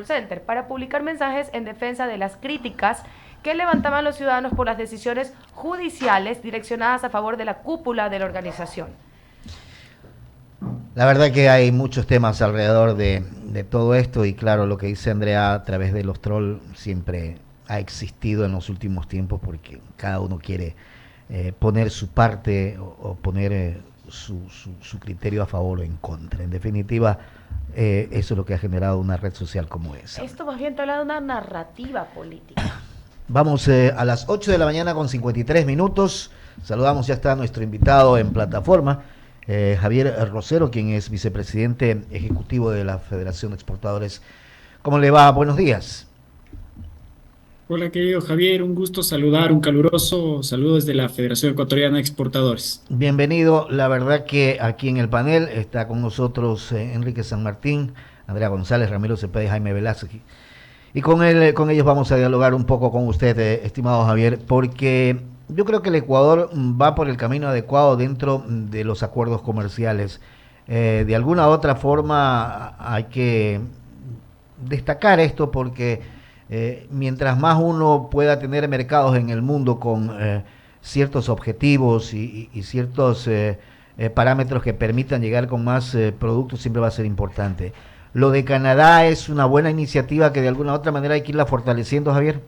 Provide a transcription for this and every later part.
Center para publicar mensajes en defensa de las críticas que levantaban los ciudadanos por las decisiones judiciales direccionadas a favor de la cúpula de la organización. La verdad que hay muchos temas alrededor de todo esto y claro, lo que dice Andrea a través de los trolls siempre ha existido en los últimos tiempos porque cada uno quiere poner su parte o poner su criterio a favor o en contra. En definitiva, eso es lo que ha generado una red social como esa. Esto más bien te habla de una narrativa política. Vamos a las 8 de la mañana con 53 minutos. Saludamos, ya está nuestro invitado en plataforma, Javier Rosero, quien es vicepresidente ejecutivo de la Federación de Exportadores. ¿Cómo le va? Buenos días. Hola querido Javier, un gusto saludar, un caluroso saludo desde la Federación Ecuatoriana de Exportadores. Bienvenido. La verdad que aquí en el panel está con nosotros Enrique San Martín, Andrea González, Ramiro Cepeda y Jaime Velázquez. Y con ellos vamos a dialogar un poco con usted, estimado Javier, porque yo creo que el Ecuador va por el camino adecuado dentro de los acuerdos comerciales. De alguna u otra forma hay que destacar esto porque mientras más uno pueda tener mercados en el mundo con ciertos objetivos y ciertos parámetros que permitan llegar con más productos, siempre va a ser importante. Lo de Canadá es una buena iniciativa que de alguna u otra manera hay que irla fortaleciendo, Javier.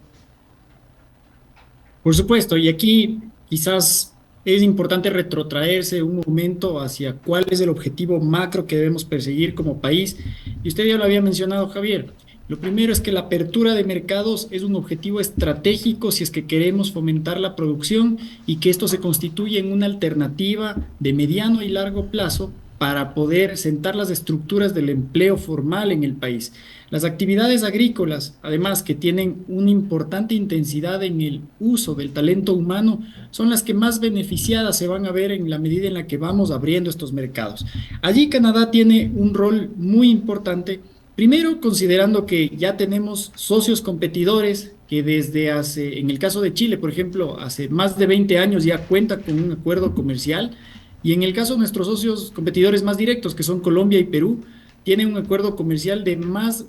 Por supuesto, y aquí quizás es importante retrotraerse un momento hacia cuál es el objetivo macro que debemos perseguir como país. Y usted ya lo había mencionado, Javier. Lo primero es que la apertura de mercados es un objetivo estratégico si es que queremos fomentar la producción y que esto se constituye en una alternativa de mediano y largo plazo para poder sentar las estructuras del empleo formal en el país. Las actividades agrícolas, además que tienen una importante intensidad en el uso del talento humano, son las que más beneficiadas se van a ver en la medida en la que vamos abriendo estos mercados. Allí Canadá tiene un rol muy importante. Primero, considerando que ya tenemos socios competidores que desde hace, en el caso de Chile, por ejemplo, hace más de 20 años ya cuenta con un acuerdo comercial, y en el caso de nuestros socios competidores más directos, que son Colombia y Perú, tienen un acuerdo comercial de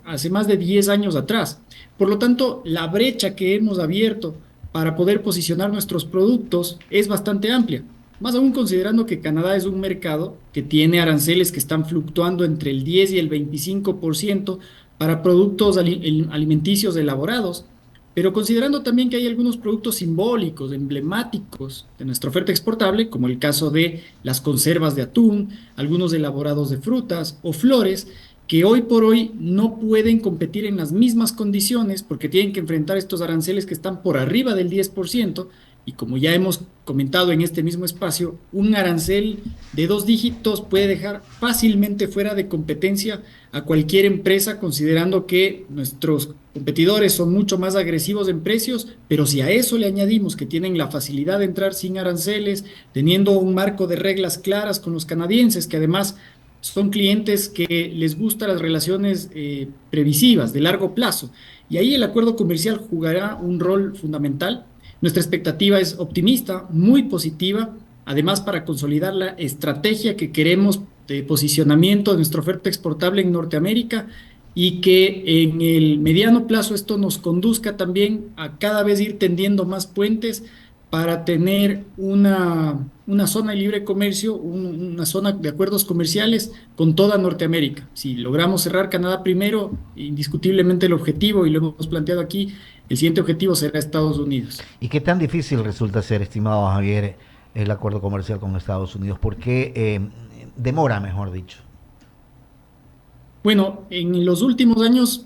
hace más de 10 años atrás. Por lo tanto, la brecha que hemos abierto para poder posicionar nuestros productos es bastante amplia. Más aún considerando que Canadá es un mercado que tiene aranceles que están fluctuando entre el 10 y el 25% para productos alimenticios elaborados, pero considerando también que hay algunos productos simbólicos, emblemáticos de nuestra oferta exportable, como el caso de las conservas de atún, algunos elaborados de frutas o flores, que hoy por hoy no pueden competir en las mismas condiciones porque tienen que enfrentar estos aranceles que están por arriba del 10%. Y como ya hemos comentado en este mismo espacio, un arancel de 2 dígitos puede dejar fácilmente fuera de competencia a cualquier empresa, considerando que nuestros competidores son mucho más agresivos en precios, pero si a eso le añadimos que tienen la facilidad de entrar sin aranceles, teniendo un marco de reglas claras con los canadienses, que además son clientes que les gustan las relaciones previsivas de largo plazo, y ahí el acuerdo comercial jugará un rol fundamental. Nuestra expectativa es optimista, muy positiva, además para consolidar la estrategia que queremos de posicionamiento de nuestra oferta exportable en Norteamérica, y que en el mediano plazo esto nos conduzca también a cada vez ir tendiendo más puentes para tener una zona de libre comercio, una zona de acuerdos comerciales con toda Norteamérica. Si logramos cerrar Canadá primero, indiscutiblemente el objetivo, y lo hemos planteado aquí, el siguiente objetivo será Estados Unidos. ¿Y qué tan difícil resulta ser, estimado Javier, el acuerdo comercial con Estados Unidos? ¿Por qué demora, mejor dicho? Bueno, en los últimos años,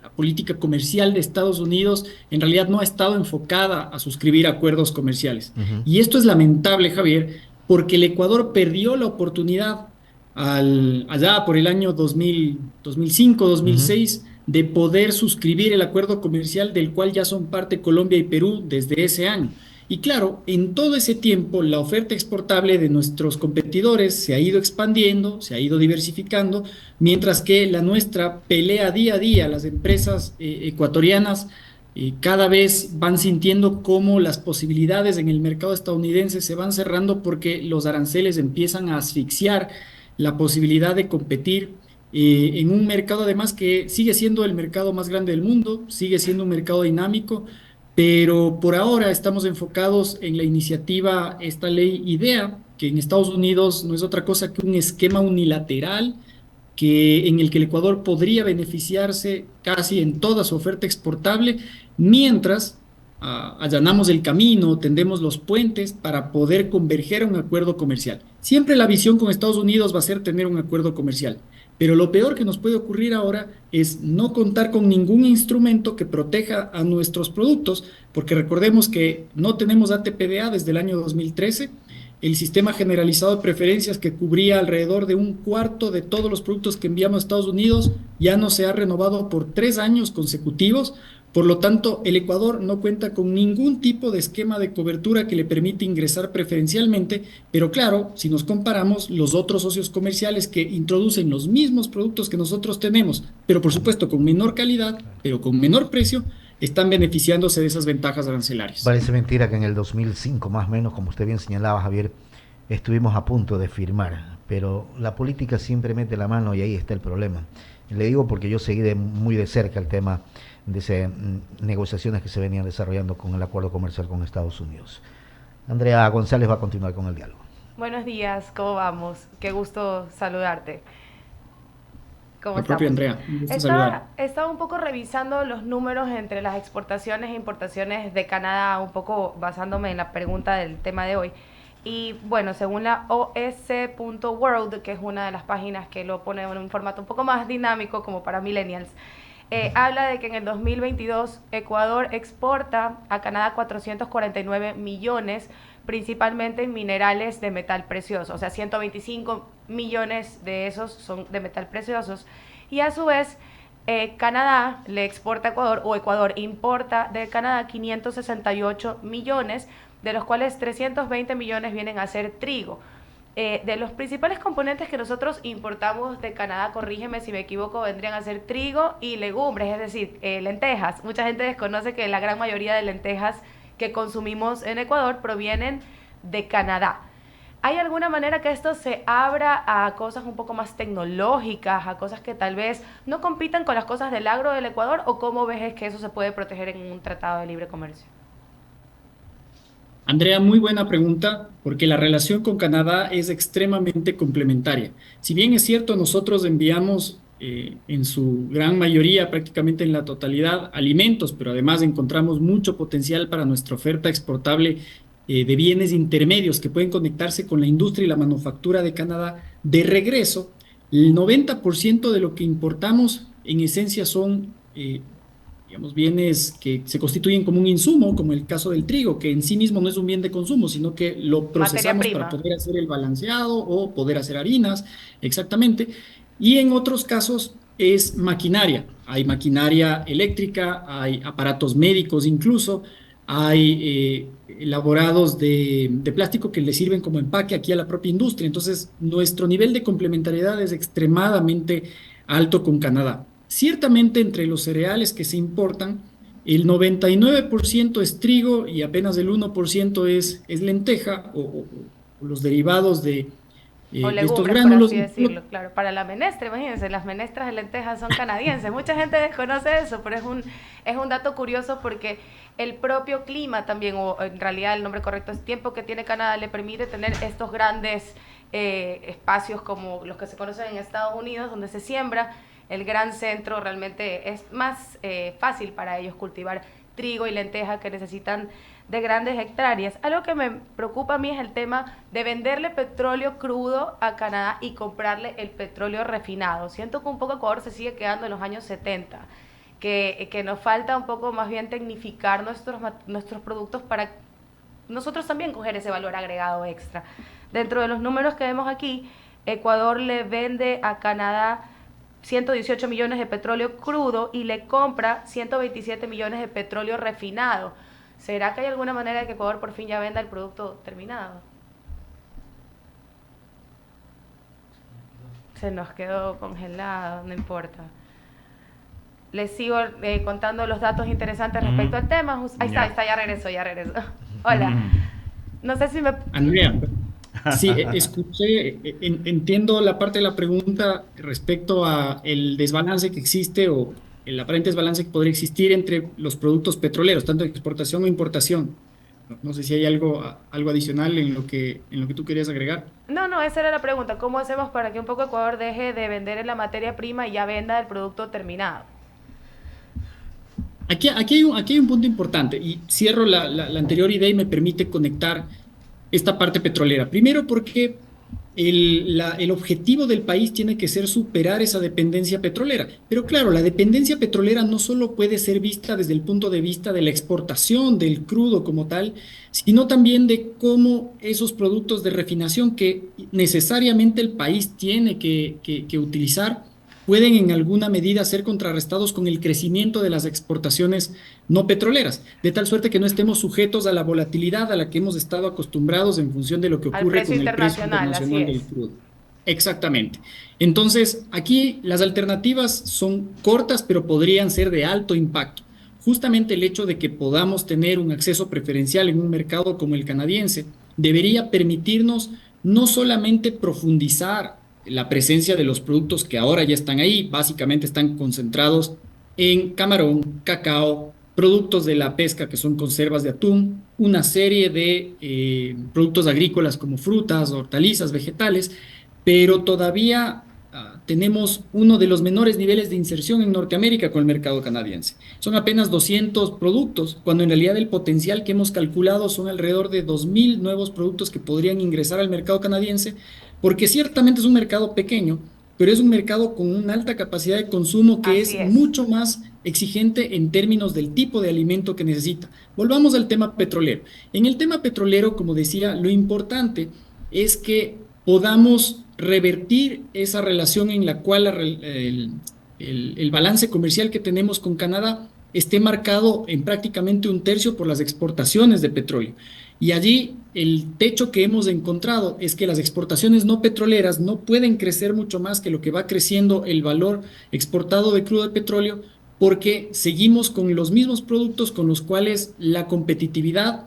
la política comercial de Estados Unidos en realidad no ha estado enfocada a suscribir acuerdos comerciales. Uh-huh. Y esto es lamentable, Javier, porque el Ecuador perdió la oportunidad allá por el año 2000, 2005, Uh-huh. 2006, de poder suscribir el acuerdo comercial del cual ya son parte Colombia y Perú desde ese año. Y claro, en todo ese tiempo la oferta exportable de nuestros competidores se ha ido expandiendo, se ha ido diversificando, mientras que la nuestra pelea día a día. Las empresas ecuatorianas cada vez van sintiendo cómo las posibilidades en el mercado estadounidense se van cerrando porque los aranceles empiezan a asfixiar la posibilidad de competir en un mercado además que sigue siendo el mercado más grande del mundo, sigue siendo un mercado dinámico, pero por ahora estamos enfocados en la iniciativa, esta ley IDEA, que en Estados Unidos no es otra cosa que un esquema unilateral en el que el Ecuador podría beneficiarse casi en toda su oferta exportable, mientras allanamos el camino, tendemos los puentes para poder converger a un acuerdo comercial. Siempre la visión con Estados Unidos va a ser tener un acuerdo comercial, pero lo peor que nos puede ocurrir ahora es no contar con ningún instrumento que proteja a nuestros productos, porque recordemos que no tenemos ATPDA desde el año 2013. El sistema generalizado de preferencias, que cubría alrededor de un cuarto de todos los productos que enviamos a Estados Unidos, ya no se ha renovado por 3 años consecutivos. Por lo tanto, el Ecuador no cuenta con ningún tipo de esquema de cobertura que le permite ingresar preferencialmente, pero claro, si nos comparamos los otros socios comerciales que introducen los mismos productos que nosotros tenemos, pero por supuesto con menor calidad, pero con menor precio, están beneficiándose de esas ventajas arancelarias. Parece mentira que en el 2005, más o menos, como usted bien señalaba, Javier, estuvimos a punto de firmar, pero la política siempre mete la mano y ahí está el problema. Le digo porque yo seguí muy de cerca el tema de esas negociaciones que se venían desarrollando con el acuerdo comercial con Estados Unidos. Andrea González va a continuar con el diálogo. Buenos días, ¿cómo vamos? Qué gusto saludarte. ¿Cómo La propia estamos? Andrea, un gusto saludar. Estaba un poco revisando los números entre las exportaciones e importaciones de Canadá, un poco basándome en la pregunta del tema de hoy. Y bueno, según la os.world, que es una de las páginas que lo pone en un formato un poco más dinámico como para millennials, habla de que en el 2022 Ecuador exporta a Canadá 449 millones, principalmente en minerales de metal precioso, o sea, 125 millones de esos son de metal preciosos, y a su vez Canadá le exporta a Ecuador, o Ecuador importa de Canadá 568 millones, de los cuales 320 millones vienen a ser trigo. De los principales componentes que nosotros importamos de Canadá, corrígeme si me equivoco, vendrían a ser trigo y legumbres, es decir, lentejas. Mucha gente desconoce que la gran mayoría de lentejas que consumimos en Ecuador provienen de Canadá. ¿Hay alguna manera que esto se abra a cosas un poco más tecnológicas, a cosas que tal vez no compitan con las cosas del agro del Ecuador, o cómo ves que eso se puede proteger en un tratado de libre comercio? Andrea, muy buena pregunta, porque la relación con Canadá es extremadamente complementaria. Si bien es cierto, nosotros enviamos en su gran mayoría, prácticamente en la totalidad, alimentos, pero además encontramos mucho potencial para nuestra oferta exportable de bienes intermedios que pueden conectarse con la industria y la manufactura de Canadá. De regreso, el 90% de lo que importamos en esencia son digamos, bienes que se constituyen como un insumo, como el caso del trigo, que en sí mismo no es un bien de consumo, sino que lo procesamos para poder hacer el balanceado o poder hacer harinas, exactamente. Y en otros casos es maquinaria. Hay maquinaria eléctrica, hay aparatos médicos incluso, hay elaborados de plástico que le sirven como empaque aquí a la propia industria. Entonces, nuestro nivel de complementariedad es extremadamente alto con Canadá. Ciertamente, entre los cereales que se importan, el 99% es trigo y apenas el 1% es lenteja o los derivados de o legumbres, estos por gránulos. así decirlo, claro. Para la menestra, imagínense, las menestras de lentejas son canadienses. Mucha gente desconoce eso, pero es un dato curioso porque el propio clima también, o en realidad el nombre correcto es tiempo que tiene Canadá, le permite tener estos grandes espacios como los que se conocen en Estados Unidos, donde se siembra. El gran centro realmente es más fácil para ellos cultivar trigo y lenteja, que necesitan de grandes hectáreas. Algo que me preocupa a mí es el tema de venderle petróleo crudo a Canadá y comprarle el petróleo refinado. Siento que un poco Ecuador se sigue quedando en los años 70, que nos falta un poco más bien tecnificar nuestros productos para nosotros también coger ese valor agregado extra. Dentro de los números que vemos aquí, Ecuador le vende a Canadá 118 millones de petróleo crudo y le compra 127 millones de petróleo refinado. ¿Será que hay alguna manera de que Ecuador por fin ya venda el producto terminado? Se nos quedó congelado, no importa. Les sigo contando los datos interesantes respecto al tema. Ahí está, ya regresó. Hola. No sé si me... Andrea, Sí, escuché, entiendo la parte de la pregunta respecto a el desbalance que existe o el aparente desbalance que podría existir entre los productos petroleros, tanto de exportación o importación. No sé si hay algo adicional en lo que tú querías agregar. No, no, esa era la pregunta. ¿Cómo hacemos para que un poco Ecuador deje de vender en la materia prima y ya venda el producto terminado? Aquí hay un punto importante y cierro la anterior idea y me permite conectar esta parte petrolera. Primero porque el objetivo del país tiene que ser superar esa dependencia petrolera. Pero claro, la dependencia petrolera no solo puede ser vista desde el punto de vista de la exportación del crudo como tal, sino también de cómo esos productos de refinación que necesariamente el país tiene que utilizar pueden en alguna medida ser contrarrestados con el crecimiento de las exportaciones no petroleras, de tal suerte que no estemos sujetos a la volatilidad a la que hemos estado acostumbrados en función de lo que Al ocurre precio con el precio internacional, así internacional es. del crudo. Exactamente. Entonces, aquí las alternativas son cortas, pero podrían ser de alto impacto. Justamente el hecho de que podamos tener un acceso preferencial en un mercado como el canadiense debería permitirnos no solamente profundizar la presencia de los productos que ahora ya están ahí, básicamente están concentrados en camarón, cacao, productos de la pesca que son conservas de atún, una serie de productos agrícolas como frutas, hortalizas, vegetales, pero todavía tenemos uno de los menores niveles de inserción en Norteamérica con el mercado canadiense. Son apenas 200 productos, cuando en realidad el potencial que hemos calculado son alrededor de 2.000 nuevos productos que podrían ingresar al mercado canadiense, porque ciertamente es un mercado pequeño, pero es un mercado con una alta capacidad de consumo que Así es es. mucho más exigente en términos del tipo de alimento que necesita. Volvamos al tema petrolero. En el tema petrolero, como decía, lo importante es que podamos revertir esa relación en la cual el balance comercial que tenemos con Canadá esté marcado en prácticamente un tercio por las exportaciones de petróleo. Y allí el techo que hemos encontrado es que las exportaciones no petroleras no pueden crecer mucho más que lo que va creciendo el valor exportado de crudo de petróleo porque seguimos con los mismos productos con los cuales la competitividad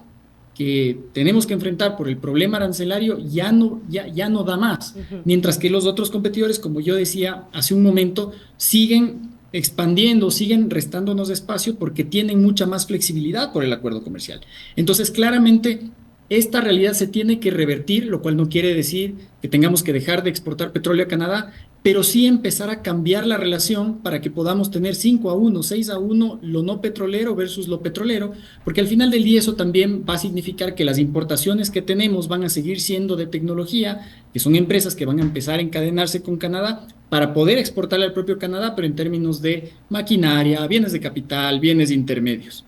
que tenemos que enfrentar por el problema arancelario ya no da más, Ujú. mientras que los otros competidores, como yo decía hace un momento, siguen expandiendo, siguen restándonos espacio porque tienen mucha más flexibilidad por el acuerdo comercial. Entonces, claramente, esta realidad se tiene que revertir, lo cual no quiere decir que tengamos que dejar de exportar petróleo a Canadá, pero sí empezar a cambiar la relación para que podamos tener 5-1, 6-1 lo no petrolero versus lo petrolero, porque al final del día eso también va a significar que las importaciones que tenemos van a seguir siendo de tecnología, que son empresas que van a empezar a encadenarse con Canadá para poder exportarle al propio Canadá, pero en términos de maquinaria, bienes de capital, bienes intermedios.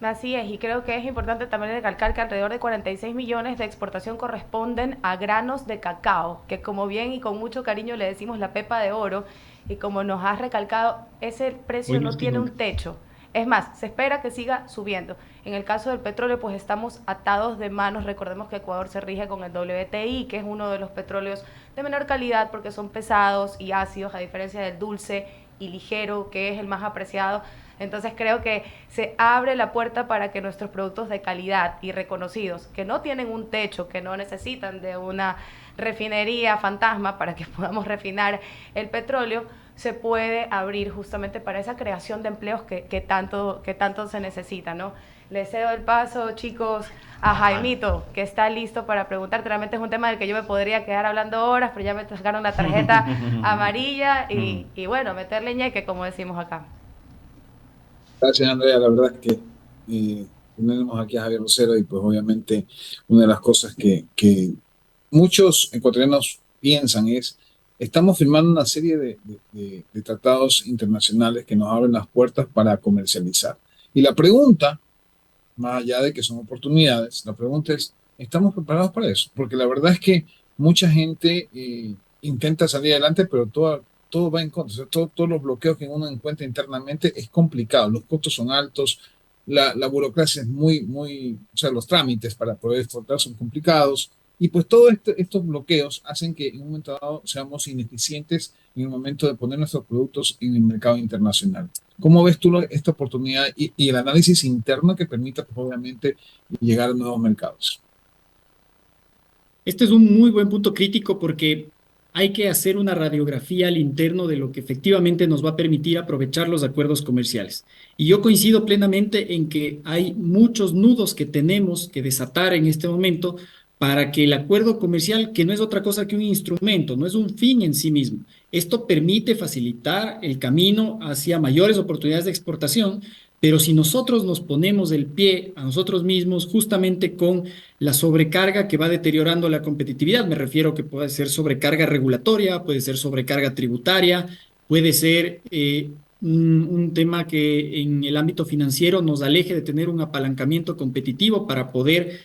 Así es, y creo que es importante también recalcar que alrededor de 46 millones de exportación corresponden a granos de cacao, que como bien y con mucho cariño le decimos la pepa de oro, y como nos has recalcado, ese precio Hoy no más que tiene nunca. un techo. Es más, se espera que siga subiendo. En el caso del petróleo, pues estamos atados de manos. Recordemos que Ecuador se rige con el WTI, que es uno de los petróleos de menor calidad porque son pesados y ácidos, a diferencia del dulce y ligero, que es el más apreciado. Entonces creo que se abre la puerta para que nuestros productos de calidad y reconocidos, que no tienen un techo, que no necesitan de una refinería fantasma para que podamos refinar el petróleo, se puede abrir justamente para esa creación de empleos que tanto se necesita, ¿no? Le cedo el paso, chicos, a Jaimito, que está listo para preguntarte. Realmente es un tema del que yo me podría quedar hablando horas, pero ya me sacaron la tarjeta amarilla y bueno, meterle ñeque, como decimos acá. Gracias, Andrea. La verdad es que tenemos aquí a Javier Rosero y pues obviamente una de las cosas que muchos ecuatorianos piensan es, estamos firmando una serie de tratados internacionales que nos abren las puertas para comercializar. Y la pregunta, más allá de que son oportunidades, la pregunta es, ¿estamos preparados para eso? Porque la verdad es que mucha gente intenta salir adelante, pero todo va en contra. O sea, todos los bloqueos que uno encuentra internamente es complicado. Los costos son altos, la burocracia es o sea, los trámites para poder exportar son complicados. Y pues todos estos bloqueos hacen que en un momento dado seamos ineficientes en el momento de poner nuestros productos en el mercado internacional. ¿Cómo ves tú esta oportunidad y el análisis interno que permita, pues, obviamente, llegar a nuevos mercados? Este es un muy buen punto crítico porque hay que hacer una radiografía al interno de lo que efectivamente nos va a permitir aprovechar los acuerdos comerciales. Y yo coincido plenamente en que hay muchos nudos que tenemos que desatar en este momento para que el acuerdo comercial, que no es otra cosa que un instrumento, no es un fin en sí mismo, esto permite facilitar el camino hacia mayores oportunidades de exportación, pero si nosotros nos ponemos el pie a nosotros mismos justamente con la sobrecarga que va deteriorando la competitividad, me refiero que puede ser sobrecarga regulatoria, puede ser sobrecarga tributaria, puede ser un tema que en el ámbito financiero nos aleje de tener un apalancamiento competitivo para poder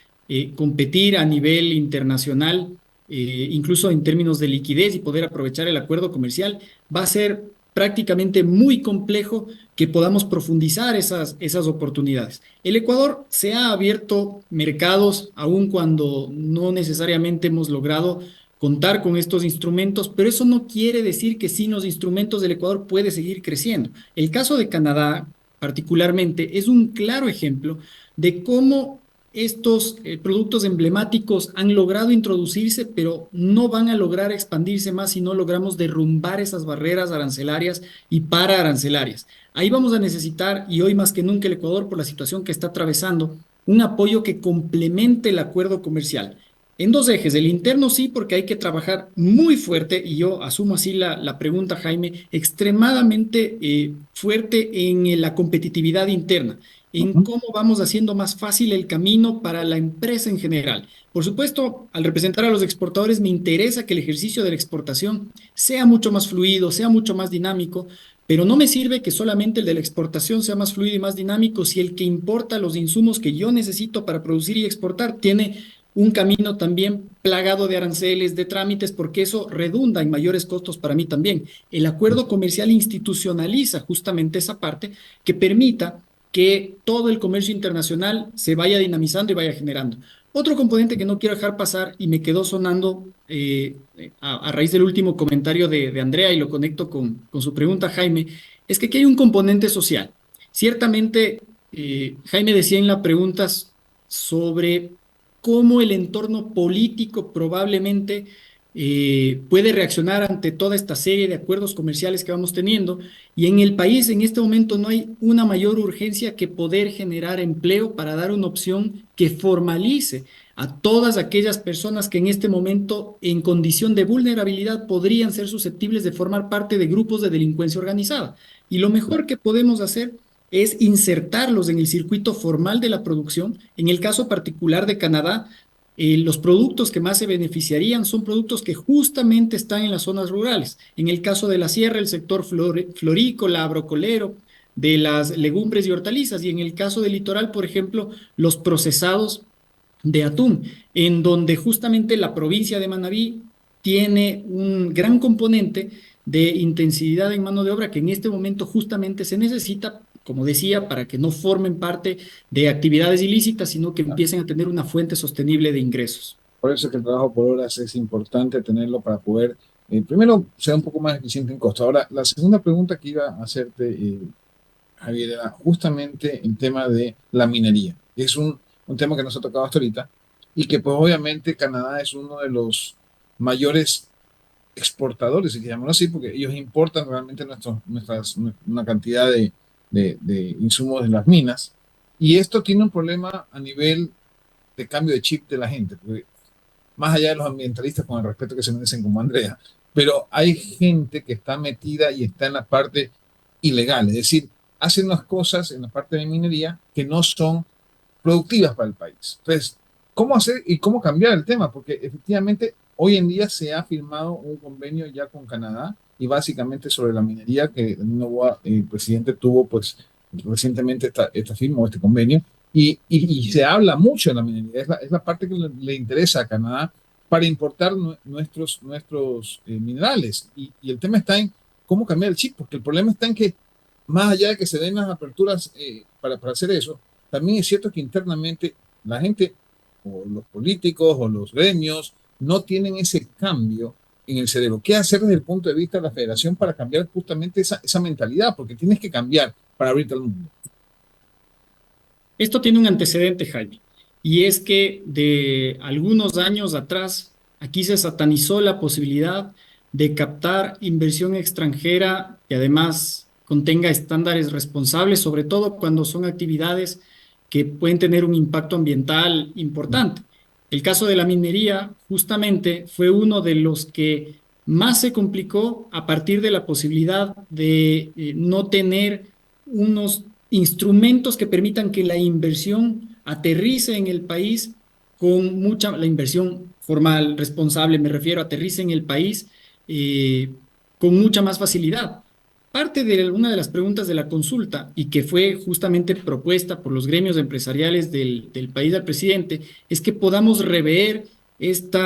competir a nivel internacional, incluso en términos de liquidez y poder aprovechar el acuerdo comercial, va a ser prácticamente muy complejo que podamos profundizar esas oportunidades. El Ecuador se ha abierto mercados aun cuando no necesariamente hemos logrado contar con estos instrumentos, pero eso no quiere decir que sin los instrumentos del Ecuador puede seguir creciendo. El caso de Canadá, particularmente, es un claro ejemplo de cómo estos productos emblemáticos han logrado introducirse, pero no van a lograr expandirse más si no logramos derrumbar esas barreras arancelarias y pararancelarias. Ahí vamos a necesitar, y hoy más que nunca el Ecuador, por la situación que está atravesando, un apoyo que complemente el acuerdo comercial. En dos ejes, el interno sí, porque hay que trabajar muy fuerte, y yo asumo así la pregunta, Jaime, extremadamente fuerte en la competitividad interna, en Ujú. cómo vamos haciendo más fácil el camino para la empresa en general. Por supuesto, al representar a los exportadores, me interesa que el ejercicio de la exportación sea mucho más fluido, sea mucho más dinámico, pero no me sirve que solamente el de la exportación sea más fluido y más dinámico si el que importa los insumos que yo necesito para producir y exportar tiene un camino también plagado de aranceles, de trámites, porque eso redunda en mayores costos para mí también. El acuerdo comercial institucionaliza justamente esa parte que permita que todo el comercio internacional se vaya dinamizando y vaya generando. Otro componente que no quiero dejar pasar y me quedó sonando a raíz del último comentario de Andrea y lo conecto con su pregunta, Jaime, es que aquí hay un componente social. Ciertamente, Jaime decía en la pregunta sobre cómo el entorno político probablemente puede reaccionar ante toda esta serie de acuerdos comerciales que vamos teniendo. Y en el país en este momento no hay una mayor urgencia que poder generar empleo para dar una opción que formalice a todas aquellas personas que en este momento en condición de vulnerabilidad podrían ser susceptibles de formar parte de grupos de delincuencia organizada. Y lo mejor que podemos hacer es insertarlos en el circuito formal de la producción. En el caso particular de Canadá, los productos que más se beneficiarían son productos que justamente están en las zonas rurales. En el caso de la sierra, el sector florícola, agrocolero, de las legumbres y hortalizas. Y en el caso del litoral, por ejemplo, los procesados de atún, en donde justamente la provincia de Manabí tiene un gran componente de intensidad en mano de obra que en este momento justamente se necesita, como decía, para que no formen parte de actividades ilícitas, sino que empiecen a tener una fuente sostenible de ingresos. Por eso es que el trabajo por horas es importante tenerlo para poder, primero, ser un poco más eficiente en costo. Ahora, la segunda pregunta que iba a hacerte, Javier, era justamente el tema de la minería. Es un tema que nos ha tocado hasta ahorita y que pues obviamente Canadá es uno de los mayores exportadores, si llamarlo así, porque ellos importan realmente una cantidad de insumos de las minas. Y esto tiene un problema a nivel de cambio de chip de la gente, porque más allá de los ambientalistas, con el respeto que se merecen como Andrea, pero hay gente que está metida y está en la parte ilegal, es decir, hacen unas cosas en la parte de minería que no son productivas para el país. Entonces, ¿cómo hacer y cómo cambiar el tema? Porque efectivamente hoy en día se ha firmado un convenio ya con Canadá y básicamente sobre la minería que el presidente tuvo pues recientemente esta firma o este convenio y se habla mucho de la minería. Es la parte que le interesa a Canadá para importar nuestros minerales. Y el tema está en cómo cambiar el chip, porque el problema está en que más allá de que se den las aperturas para hacer eso, también es cierto que internamente la gente o los políticos o los gremios no tienen ese cambio en el cerebro. ¿Qué hacer desde el punto de vista de la federación para cambiar justamente esa mentalidad? Porque tienes que cambiar para abrirte al mundo. Esto tiene un antecedente, Jaime, y es que de algunos años atrás Aquí se satanizó la posibilidad de captar inversión extranjera que además contenga estándares responsables, sobre todo cuando son actividades que pueden tener un impacto ambiental importante. El caso de la minería justamente fue uno de los que más se complicó a partir de la posibilidad de no tener unos instrumentos que permitan que la inversión aterrice en el país con mucha, la inversión formal, responsable, me refiero, aterrice en el país eh, con mucha más facilidad. Parte de una de las preguntas de la consulta y que fue justamente propuesta por los gremios empresariales del país del presidente es que podamos rever este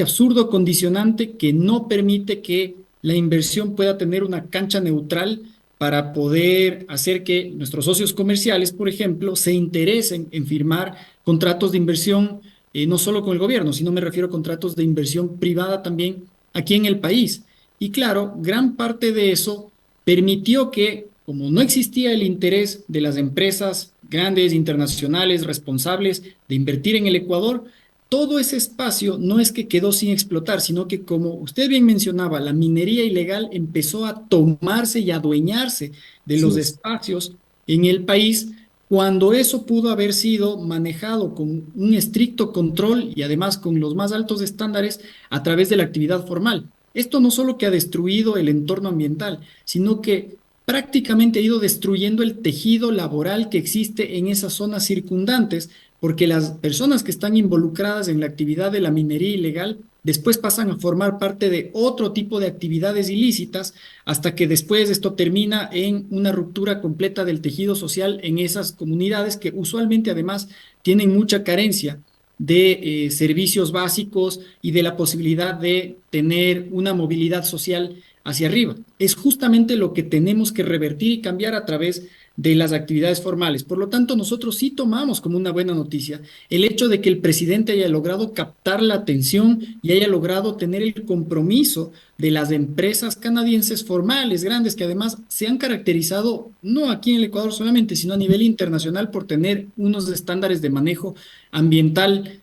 absurdo condicionante que no permite que la inversión pueda tener una cancha neutral para poder hacer que nuestros socios comerciales, por ejemplo, se interesen en firmar contratos de inversión, no solo con el gobierno, sino me refiero a contratos de inversión privada también aquí en el país. Y claro, gran parte de eso permitió que, como no existía el interés de las empresas grandes, internacionales, responsables de invertir en el Ecuador, todo ese espacio no es que quedó sin explotar, sino que, como usted bien mencionaba, la minería ilegal empezó a tomarse y adueñarse de Así los es. espacios en el país, cuando eso pudo haber sido manejado con un estricto control y además con los más altos estándares a través de la actividad formal. Esto no solo que ha destruido el entorno ambiental, sino que prácticamente ha ido destruyendo el tejido laboral que existe en esas zonas circundantes, porque las personas que están involucradas en la actividad de la minería ilegal después pasan a formar parte de otro tipo de actividades ilícitas, hasta que después esto termina en una ruptura completa del tejido social en esas comunidades que usualmente además tienen mucha carencia de servicios básicos y de la posibilidad de tener una movilidad social hacia arriba. Es justamente lo que tenemos que revertir y cambiar a través de las actividades formales. Por lo tanto, nosotros sí tomamos como una buena noticia el hecho de que el presidente haya logrado captar la atención y haya logrado tener el compromiso de las empresas canadienses formales, grandes, que además se han caracterizado, no aquí en el Ecuador solamente, sino a nivel internacional por tener unos estándares de manejo ambiental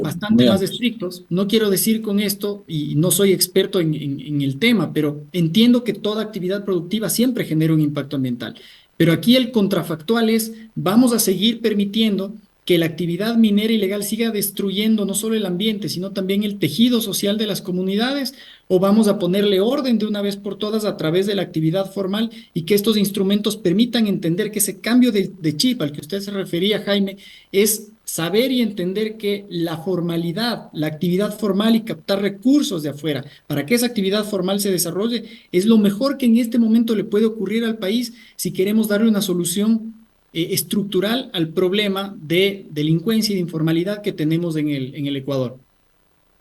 bastante Muy más amplio. estrictos. No quiero decir con esto, y no soy experto en el tema, pero entiendo que toda actividad productiva siempre genera un impacto ambiental. Pero aquí el contrafactual es, vamos a seguir permitiendo que la actividad minera ilegal siga destruyendo no solo el ambiente, sino también el tejido social de las comunidades, o vamos a ponerle orden de una vez por todas a través de la actividad formal y que estos instrumentos permitan entender que ese cambio de chip al que usted se refería, Jaime, es saber y entender que la formalidad, la actividad formal y captar recursos de afuera para que esa actividad formal se desarrolle es lo mejor que en este momento le puede ocurrir al país si queremos darle una solución estructural al problema de delincuencia y de informalidad que tenemos en el Ecuador.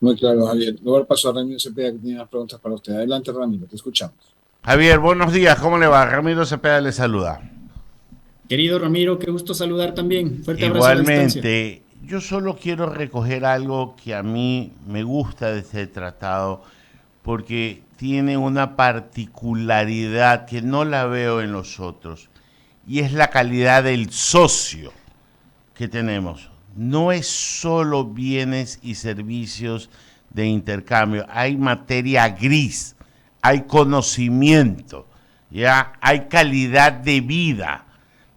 Muy claro, Javier. Le voy a dar paso a Ramiro Cepeda, que tiene unas preguntas para usted. Adelante, Ramiro, te escuchamos. Javier, buenos días, ¿cómo le va? Ramiro Cepeda le saluda. Querido Ramiro, qué gusto saludar también. Fuerte abrazo a la distancia. Igualmente, yo solo quiero recoger algo que a mí me gusta de este tratado porque tiene una particularidad que no la veo en los otros y es la calidad del socio que tenemos. No es solo bienes y servicios de intercambio, hay materia gris, hay conocimiento, ya hay calidad de vida.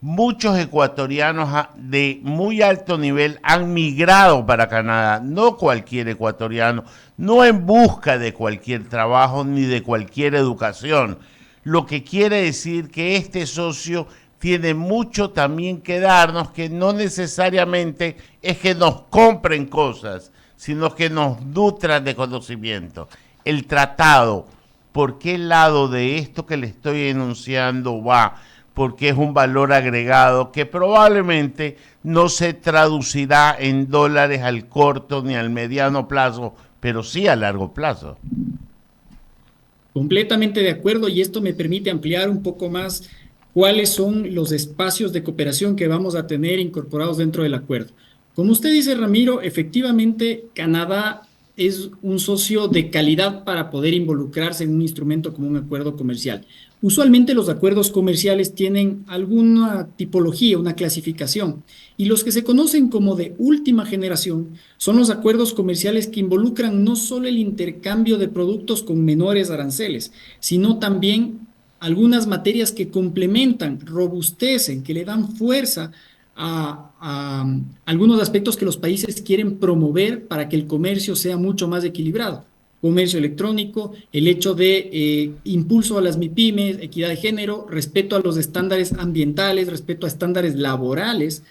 Muchos ecuatorianos de muy alto nivel han migrado para Canadá, no cualquier ecuatoriano, no en busca de cualquier trabajo ni de cualquier educación. Lo que quiere decir que este socio tiene mucho también que darnos, que no necesariamente es que nos compren cosas, sino que nos nutran de conocimiento. El tratado, ¿por qué lado de esto que le estoy enunciando va? Porque es un valor agregado que probablemente no se traducirá en dólares al corto ni al mediano plazo, pero sí a largo plazo. Completamente de acuerdo, y esto me permite ampliar un poco más cuáles son los espacios de cooperación que vamos a tener incorporados dentro del acuerdo. Como usted dice, Ramiro, efectivamente Canadá es un socio de calidad para poder involucrarse en un instrumento como un acuerdo comercial. Usualmente los acuerdos comerciales tienen alguna tipología, una clasificación, y los que se conocen como de última generación son los acuerdos comerciales que involucran no solo el intercambio de productos con menores aranceles, sino también algunas materias que complementan, robustecen, que le dan fuerza a algunos aspectos que los países quieren promover para que el comercio sea mucho más equilibrado. Comercio electrónico, el hecho de impulso a las MIPYMES, equidad de género, respeto a los estándares ambientales, respeto a estándares laborales,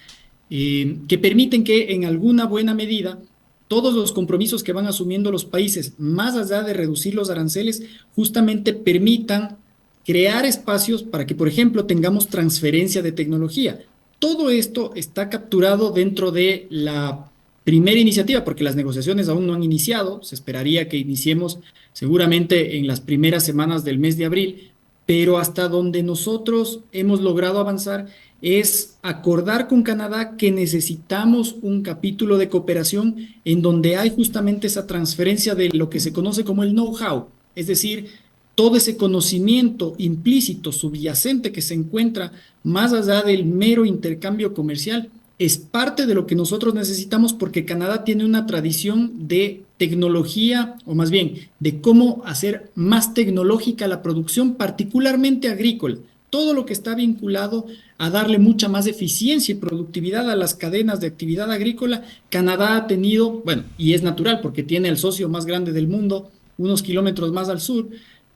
que permiten que en alguna buena medida todos los compromisos que van asumiendo los países, más allá de reducir los aranceles, justamente permitan crear espacios para que, por ejemplo, tengamos transferencia de tecnología. Todo esto está capturado dentro de la primera iniciativa, porque las negociaciones aún no han iniciado, se esperaría que iniciemos seguramente en las primeras semanas del mes de abril, pero hasta donde nosotros hemos logrado avanzar es acordar con Canadá que necesitamos un capítulo de cooperación en donde hay justamente esa transferencia de lo que se conoce como el know-how, es decir, todo ese conocimiento implícito, subyacente que se encuentra más allá del mero intercambio comercial, es parte de lo que nosotros necesitamos porque Canadá tiene una tradición de tecnología, o más bien, de cómo hacer más tecnológica la producción, particularmente agrícola. Todo lo que está vinculado a darle mucha más eficiencia y productividad a las cadenas de actividad agrícola, Canadá ha tenido, bueno, y es natural porque tiene el socio más grande del mundo, unos kilómetros más al sur,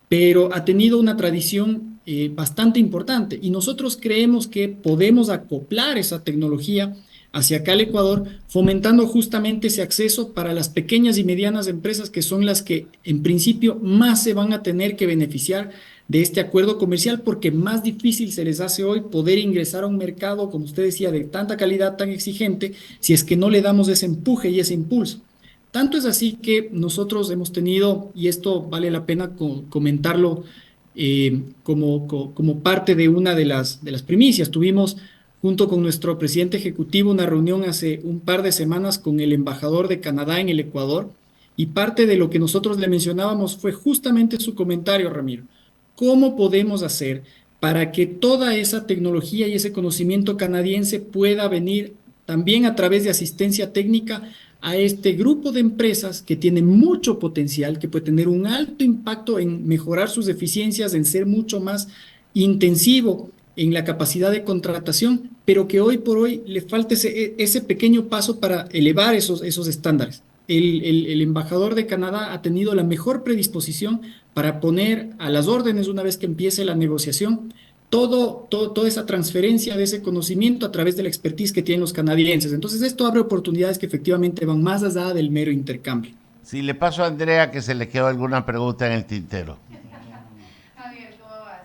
pero ha tenido una tradición bastante importante y nosotros creemos que podemos acoplar esa tecnología hacia acá al Ecuador, fomentando justamente ese acceso para las pequeñas y medianas empresas que son las que en principio más se van a tener que beneficiar de este acuerdo comercial porque más difícil se les hace hoy poder ingresar a un mercado, como usted decía, de tanta calidad, tan exigente, si es que no le damos ese empuje y ese impulso. Tanto es así que nosotros hemos tenido, y esto vale la pena comentarlo como parte de una de las primicias, tuvimos junto con nuestro presidente ejecutivo una reunión hace un par de semanas con el embajador de Canadá en el Ecuador, y parte de lo que nosotros le mencionábamos fue justamente su comentario, Ramiro. ¿Cómo podemos hacer para que toda esa tecnología y ese conocimiento canadiense pueda venir también a través de asistencia técnica a este grupo de empresas que tiene mucho potencial, que puede tener un alto impacto en mejorar sus eficiencias, en ser mucho más intensivo en la capacidad de contratación, pero que hoy por hoy le falta ese pequeño paso para elevar esos estándares? El embajador de Canadá ha tenido la mejor predisposición para poner a las órdenes una vez que empiece la negociación toda esa transferencia de ese conocimiento a través de la expertise que tienen los canadienses. Entonces esto abre oportunidades que efectivamente van más allá del mero intercambio. Si le paso a Andrea que se le quedó alguna pregunta en el tintero.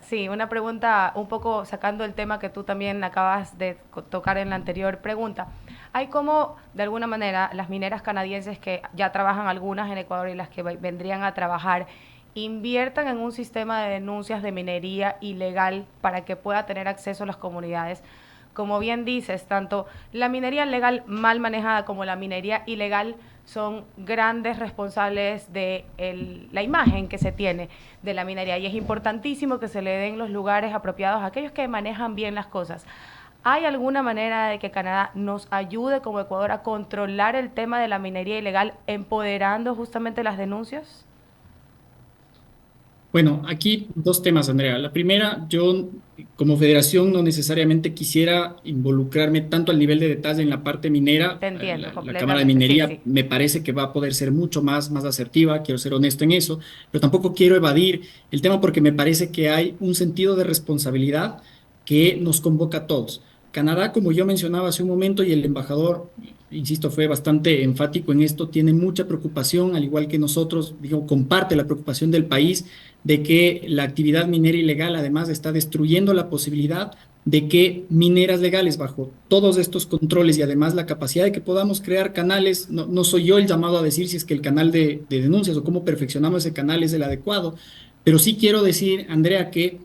Sí, una pregunta un poco sacando el tema que tú también acabas de tocar en la anterior pregunta. Hay como, de alguna manera, las mineras canadienses que ya trabajan algunas en Ecuador y las que vendrían a trabajar, inviertan en un sistema de denuncias de minería ilegal para que pueda tener acceso a las comunidades. Como bien dices, tanto la minería legal mal manejada como la minería ilegal son grandes responsables de la imagen que se tiene de la minería y es importantísimo que se le den los lugares apropiados a aquellos que manejan bien las cosas. ¿Hay alguna manera de que Canadá nos ayude como Ecuador a controlar el tema de la minería ilegal, empoderando justamente las denuncias? Bueno, aquí dos temas, Andrea. La primera, yo como federación no necesariamente quisiera involucrarme tanto al nivel de detalle en la parte minera. Te entiendo La Cámara de completamente, Minería sí, sí. me parece que va a poder ser mucho más asertiva, quiero ser honesto en eso, pero tampoco quiero evadir el tema porque me parece que hay un sentido de responsabilidad que nos convoca a todos. Canadá, como yo mencionaba hace un momento, y el embajador, insisto, fue bastante enfático en esto, tiene mucha preocupación, al igual que nosotros, digo, comparte la preocupación del país de que la actividad minera ilegal además está destruyendo la posibilidad de que mineras legales bajo todos estos controles y además la capacidad de que podamos crear canales, no soy yo el llamado a decir si es que el canal de denuncias o cómo perfeccionamos ese canal es el adecuado, pero sí quiero decir, Andrea, que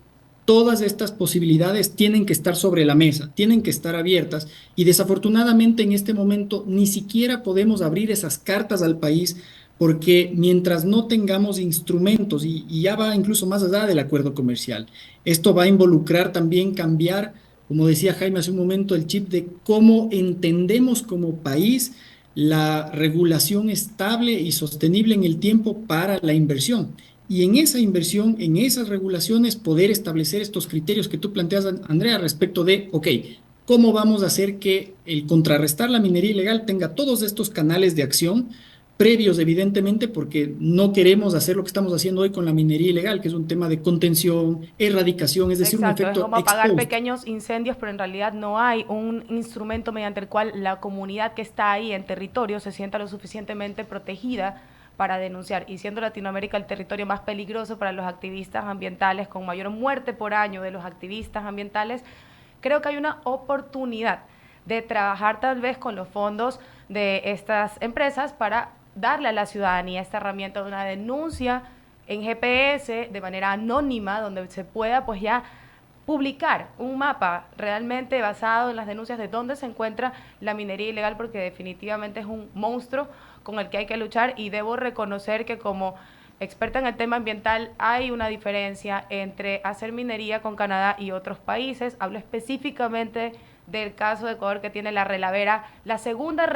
todas estas posibilidades tienen que estar sobre la mesa, tienen que estar abiertas y desafortunadamente en este momento ni siquiera podemos abrir esas cartas al país porque mientras no tengamos instrumentos, y ya va incluso más allá del acuerdo comercial, esto va a involucrar también cambiar, como decía Jaime hace un momento, el chip de cómo entendemos como país la regulación estable y sostenible en el tiempo para la inversión. Y en esa inversión, en esas regulaciones, poder establecer estos criterios que tú planteas, Andrea, respecto de, ok, ¿cómo vamos a hacer que el contrarrestar la minería ilegal tenga todos estos canales de acción previos, evidentemente, porque no queremos hacer lo que estamos haciendo hoy con la minería ilegal, que es un tema de contención, erradicación, es decir, un Exacto, es efecto como apagar ex post. pequeños incendios, pero en realidad no hay un instrumento mediante el cual la comunidad que está ahí en territorio se sienta lo suficientemente protegida para denunciar. Y siendo Latinoamérica el territorio más peligroso para los activistas ambientales, con mayor muerte por año de los activistas ambientales, creo que hay una oportunidad de trabajar tal vez con los fondos de estas empresas para darle a la ciudadanía esta herramienta de una denuncia en GPS de manera anónima, donde se pueda pues ya publicar un mapa realmente basado en las denuncias de dónde se encuentra la minería ilegal, porque definitivamente es un monstruo con el que hay que luchar, y debo reconocer que como experta en el tema ambiental hay una diferencia entre hacer minería con Canadá y otros países. Hablo específicamente del caso de Ecuador, que tiene la relavera, la segunda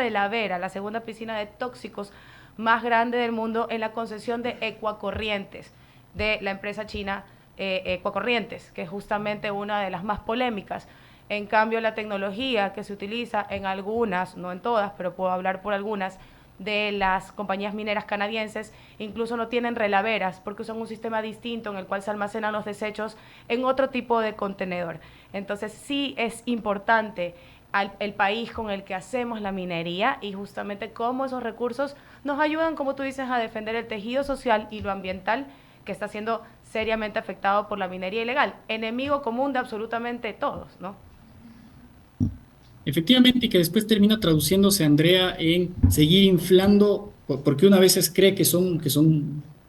piscina de tóxicos más grande del mundo, en la concesión de Ecuacorrientes, de la empresa china Ecuacorrientes, que es justamente una de las más polémicas. En cambio, la tecnología que se utiliza en algunas, no en todas, pero puedo hablar por algunas, de las compañías mineras canadienses, incluso no tienen relaveras porque usan un sistema distinto en el cual se almacenan los desechos en otro tipo de contenedor. Entonces sí es importante el país con el que hacemos la minería, y justamente cómo esos recursos nos ayudan, como tú dices, a defender el tejido social y lo ambiental que está siendo seriamente afectado por la minería ilegal, enemigo común de absolutamente todos, ¿no? Efectivamente, y que después termina traduciéndose, Andrea, en seguir inflando, porque uno a veces cree que son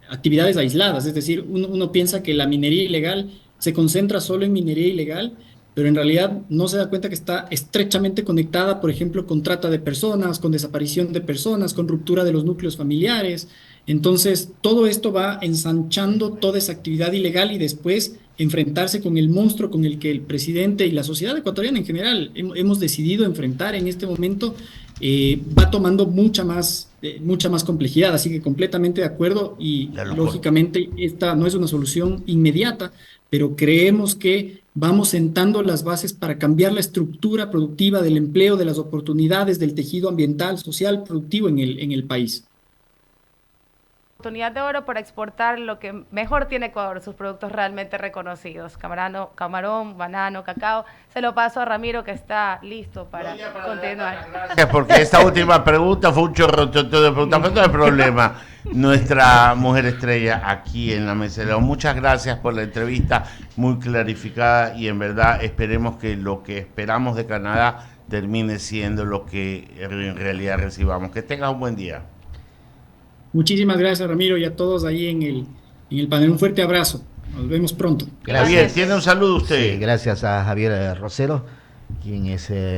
actividades aisladas, es decir, uno piensa que la minería ilegal se concentra solo en minería ilegal, pero en realidad no se da cuenta que está estrechamente conectada, por ejemplo, con trata de personas, con desaparición de personas, con ruptura de los núcleos familiares. Entonces, todo esto va ensanchando toda esa actividad ilegal, y después enfrentarse con el monstruo con el que el presidente y la sociedad ecuatoriana en general hemos decidido enfrentar en este momento, va tomando mucha más complejidad. Así que completamente de acuerdo, y lógicamente esta no es una solución inmediata, pero creemos que vamos sentando las bases para cambiar la estructura productiva del empleo, de las oportunidades, del tejido ambiental, social, productivo en el país. Oportunidad de oro para exportar lo que mejor tiene Ecuador, sus productos realmente reconocidos: camarón, banano, cacao. Se lo paso a Ramiro, que está listo para continuar. Gracias, porque esta última pregunta fue un chorrototo de preguntas, pero no hay problema. Nuestra mujer estrella aquí en la mesa. Muchas gracias por la entrevista, muy clarificada, y en verdad esperemos que lo que esperamos de Canadá termine siendo lo que en realidad recibamos. Que tengas un buen día. Muchísimas gracias, Ramiro, y a todos ahí en el panel. Un fuerte abrazo. Nos vemos pronto. Gracias. Javier, ¿tiene un saludo usted? Sí, gracias a Javier Rosero, quien es